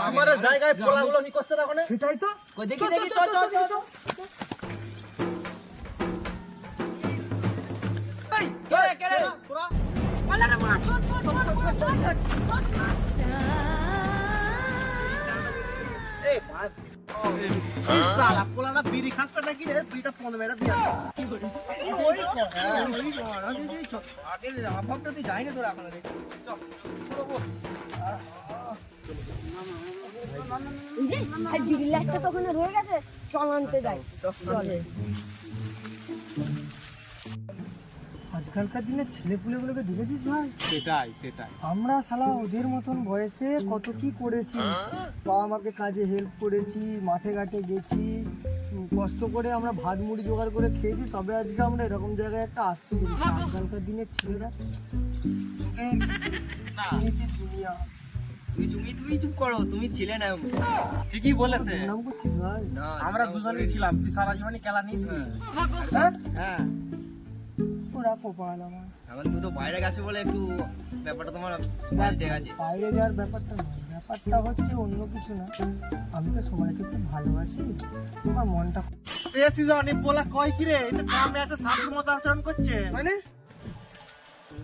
আমার জায়গায় পোলাগুলো কি করছে না? সেটাই তো দেখি দেখি বিড়ি খাচ্ছে নাকি রে? বিড়িটা 15 মিনিট দিয়ে যাইনি তোরা এখন বিড়ির লাইটটা তো ওখানে রয়ে গেছে, চল আনতে যাই। চলে আজকালকার দিনে ছেলেপুলেগুলোকে দেখেছিস ভাই? সেটাই আমরা শালা ওদের মতন বয়সে কত কি করেছি। বাবা মাকে কাজে হেল্প করেছি, মাঠে ঘাটে গেছি, কষ্ট করে আমরা ভাত মুড়ি জোগাড় করে খেয়েছি, তবে আজকে আমরা এরকম জায়গায় একটা আসতে পেরেছি। আজকালকার দিনের ছেলেরা দুনিয়া। তুমি চুপ করো, তুমি ছিলে না। ঠিকই বলেছে। নাম করছিস ভাই? আমরা দুজনেই ছিলাম। তুই সারা জীবনই খেলা নিয়েছিলি। হ্যাঁ ওরা কপাল আমার। আমার দুটো বাইরে গেছে বলে একটু ব্যাপারটা তোমার পাল্টে গেছে। বাইরে যাওয়ার ব্যাপারটা না, ব্যাপারটা হচ্ছে অন্য কিছু না। আমি তো সময়কে খুব ভালোবাসি, আমার মনটা অনেক পোলা কয় কি রে? এই তো গ্রামে আছে সাধুর মতো আচরণ করছে। মানে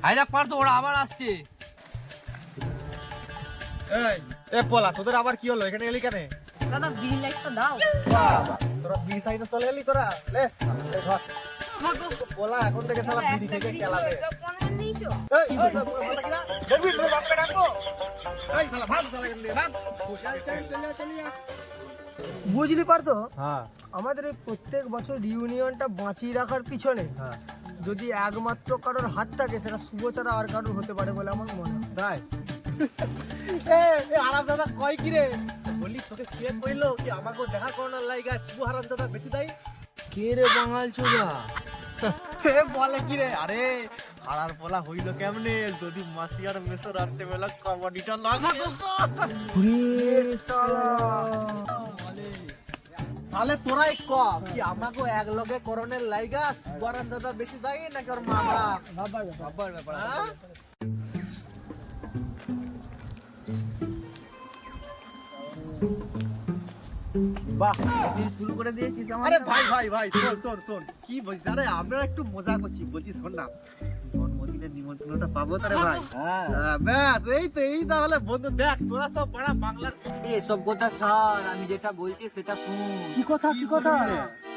হাইরা পারতো, ওরা আবার আসছে। এই পোলা তোদের আবার কি হলো? এখানে এলি কেন? দাদা বিড়ির লাইটটা দাও। তোরা বি সাইডে চলে এলি তোরা? লে এই ধর পোলা এখন থেকে শালা বিড়ি থেকে খেলাবে। দেখবি তোর বাপকে ডাকবো। এই শালা ভাগ, শালা এখান থেকে ভাগ। বুঝলি পারতো? হ্যাঁ আমাদের এই প্রত্যেক বছর রিউনিয়নটা বাঁচিয়ে রাখার পিছনে যদি একমাত্র কারোর হাত থাকে, সেটা শুভ ছাড়া আর কারোর হতে পারে বলে আমার মনে হয়। তাই আরাম দাদা কয় কি রে? বলি তোকে কে কইলো কি আমাকে দেখা করানোর লাইগা শুভ হারাম দাদা বেশি দেয়? কে রে বাঙাল চোদা? বলে কি রে? আরে হারার পোলা হইল কেমনে যদি মাসি আর মেসো রাতে বেলা কবাডিটা লাগে। তাহলে তোরাই ক কি আমাকে এক লগে করণের লাইগা বরান দাদা বেশি দেয় নাকি ওর মামা? বাবার ব্যাপার। বাহ শুরু করে দিয়েছিস। আরে ভাই শোন কি বলছিস? আরে আমরা একটু মজা করছি, বলছি শোন না, জন্মদিনের নিমন্ত্রণটা পাবো তারে ভাই? ব্যাস এই তাহলে বন্ধু দেখ তোরা সব বড় বাংলার এসব কথা ছাড়, আমি যেটা বলছি সেটা শুন। কি কথা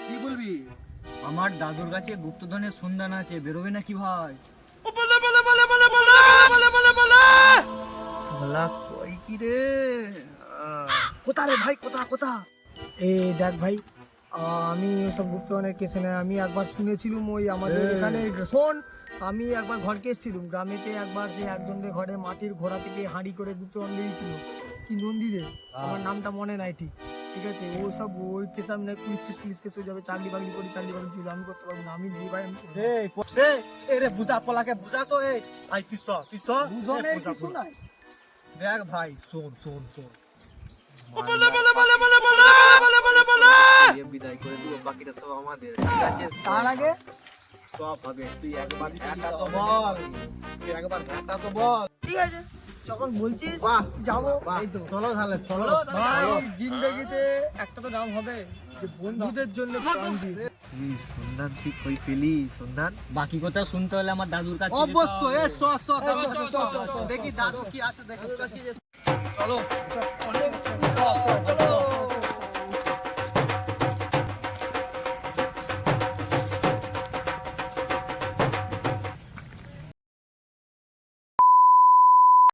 কি বলবি? আমার দাদুর কাছে গুপ্তধনের সন্ধান আছে, বেরোবে নাকি ভাই? কই কি রে? কোথা রে ভাই, কোথা? দেখ ভাই, আমি ওসব গুপ্তধনের কেসে না। আমি একবার শুনেছিলাম ওই আমাদের এখানে শোন, আমি একবার ঘরকে এসেছিলাম গ্রামেতে। একবার সেই একজনের ঘরে মাটির ঘোড়া থেকে হাঁড়ি করে গুপ্তধন দিয়েছিল। কি নন্দীদের, আমার নামটা মনে নাই ঠিক আছে। ও সব ওই কেস আমি পুলিশ কেস হয়ে যাবে। চাকরি বাকরি ছিল, আমি করতে পারবো না। আমি দিই ভাই, আমি রে বুঝা পোলাকে বুঝা তো। তুই বুঝনের কিছু নাই। দেখ ভাই শোন বিদায় করে দিব, বাকিটা সব আমাদের। ঠিক আছে, তার আগে সব হবে। তুই একবার ঘাটা তো বল। ঠিক আছে, যখন বলছিস যাবো। চলো তাহলে চলো ভাই। জিন্দেগিতে একটা তো নাম হবে যে বন্ধুদের জন্য প্রাণ দিয়েছে। সন্ধান তুই কই পেলি? সন্ধান বাকি কথা শুনতে হলে আমার দাদুর কাছে অবশ্যই। দেখি দাদু কি আছে, দেখি। চলো